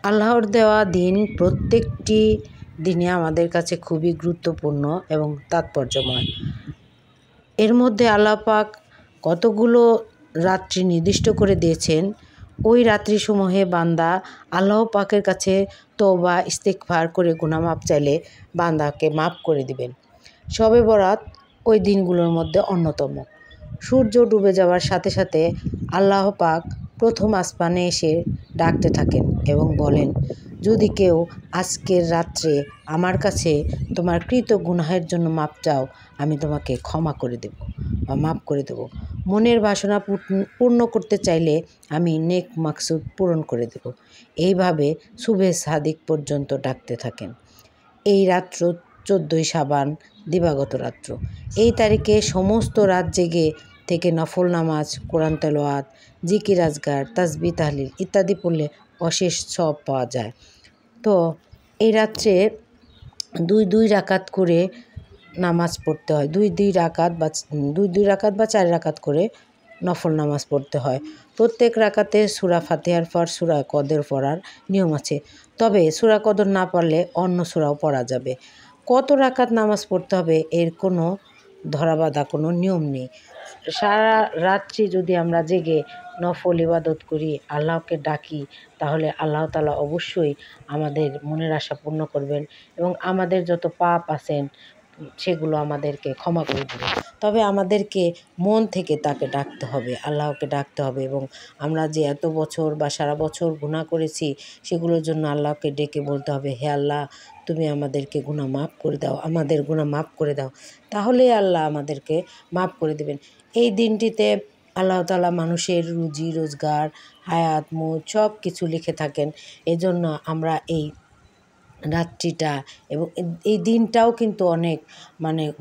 আল্লাহর দেওয়া দিন প্রত্যেকটি দিনে আমাদের কাছে খুবই গুরুত্বপূর্ণ এবং তাৎপর্যময়। এর মধ্যে আল্লাহ পাক কতগুলো রাত্রি নির্দিষ্ট করে দিয়েছেন। ওই রাত্রিসমূহে বান্দা আল্লাহ পাকের কাছে তওবা ইস্তেগফার করে গুনাহ মাপ চাইলে বান্দাকে মাফ করে দিবেন। শবে বরাত ওই দিনগুলোর মধ্যে অন্যতম। সূর্য ডুবে যাওয়ার সাথে সাথে আল্লাহ পাক প্রথম আসমানে এসে ডাকতে থাকেন এবং বলেন, যদি কেউ আজকের রাত্রে আমার কাছে তোমার কৃত গুনাহের জন্য মাপ চাও, আমি তোমাকে ক্ষমা করে দেব বা মাফ করে দেব। মনের বাসনা পূর্ণ করতে চাইলে আমি নেক মাকসুদ পূরণ করে দেব। এইভাবে সুবহে সাদিক পর্যন্ত ডাকতে থাকেন। এই রাত্র 14ই শাবান, দিবাগত রাত্র। এই তারিখে সমস্ত রাত জেগে থেকে নফল নামাজ, কোরআন তেলাওয়াত, জিকির আজগার, তাসবিহ তাহলিল ইত্যাদি পড়লে অশেষ সওয়াব পাওয়া যায়। তো এই রাত্রে দুই রাকাত করে নামাজ পড়তে হয়। দুই রাকাত বা 4 রাকাত করে নফল নামাজ পড়তে হয়। প্রত্যেক রাকাতে সূরা ফাতিহার পর সূরা কদর পড়ার নিয়ম আছে। তবে সূরা কদর না পারলে অন্য সূরাও পড়া যাবে। কত রাকাত নামাজ পড়তে হবে এর কোনো ধরাবাঁধা কোনো নিয়ম নেই। সারা রাত্রি যদি আমরা জেগে নফল ইবাদত করি, আল্লাহকে ডাকি, তাহলে আল্লাহ তাআলা অবশ্যই আমাদের মনের আশা পূর্ণ করবেন এবং আমাদের যত পাপ আছেন সেগুলো আমাদেরকে ক্ষমা করে দেবেন। তবে আমাদেরকে মন থেকে তাকে ডাকতে হবে, আল্লাহকে ডাকতে হবে এবং আমরা যে এত বছর বা সারা বছর গুনাহ করেছি সেগুলোর জন্য আল্লাহকে ডেকে বলতে হবে, হে আল্লাহ, তুমি আমাদেরকে গুনাহ মাফ করে দাও, আমাদের গুনাহ মাফ করে দাও। তাহলেই আল্লাহ আমাদেরকে মাফ করে দেবেন। এই দিনটিতে আল্লাহ তাআলা মানুষের রুজি রোজগার, হায়াত মৌত সব কিছু লিখে থাকেন। এজন্য আমরা এই রাত্রিটা এবং এই দিনটাও কিন্তু অনেক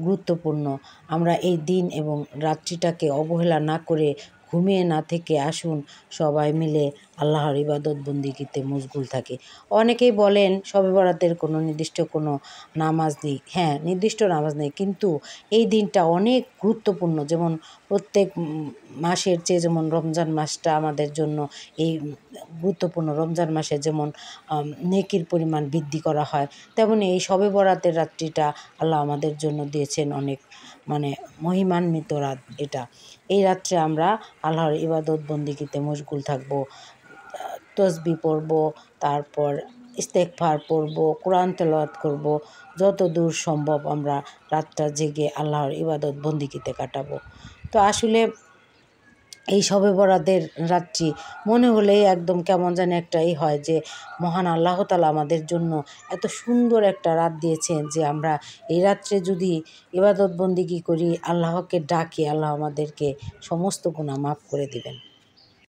গুরুত্বপূর্ণ। আমরা এই দিন এবং রাত্রিটাকে অবহেলা না করে ঘুমিয়ে না থেকে আসুন সবাই মিলে আল্লাহর ইবাদত বন্দেগীতে মশগুল থাকি। অনেকেই বলেন শবে বরাতের কোনো নির্দিষ্ট কোনো নামাজ নেই। হ্যাঁ, নির্দিষ্ট নামাজ নেই, কিন্তু এই দিনটা অনেক গুরুত্বপূর্ণ। যেমন প্রত্যেক মাসের চেয়ে যেমন রমজান মাসটা আমাদের জন্য এই গুরুত্বপূর্ণ। রমজান মাসে যেমন নেকির পরিমাণ বৃদ্ধি করা হয়, তেমনি এই শবে বরাতের রাত্রিটা আল্লাহ আমাদের জন্য দিয়েছেন অনেক মহিমান্বিত রাত এটা। এই রাত্রে আমরা আল্লাহর ইবাদত বন্দেগীতে মশগুল থাকবো, তসবিহ পড়ব, তারপর ইস্তেগফার পড়ব, কোরআন তেলাওয়াত করব। যত দূর সম্ভব আমরা রাতটা জেগে আল্লাহর ইবাদত বন্দেগীতে কাটাবো। তো আসলে এই শবে বরাতের রাত্রি মনে হলেই একদম কেমন জানি একটাই হয় যে মহান আল্লাহ তাআলা আমাদের জন্য এত সুন্দর একটা রাত দিয়েছেন যে আমরা এই রাত্রে যদি ইবাদত বন্দেগী করি, আল্লাহকে ডাকি, আল্লাহ আমাদেরকে সমস্ত গুনাহ মাফ করে দিবেন।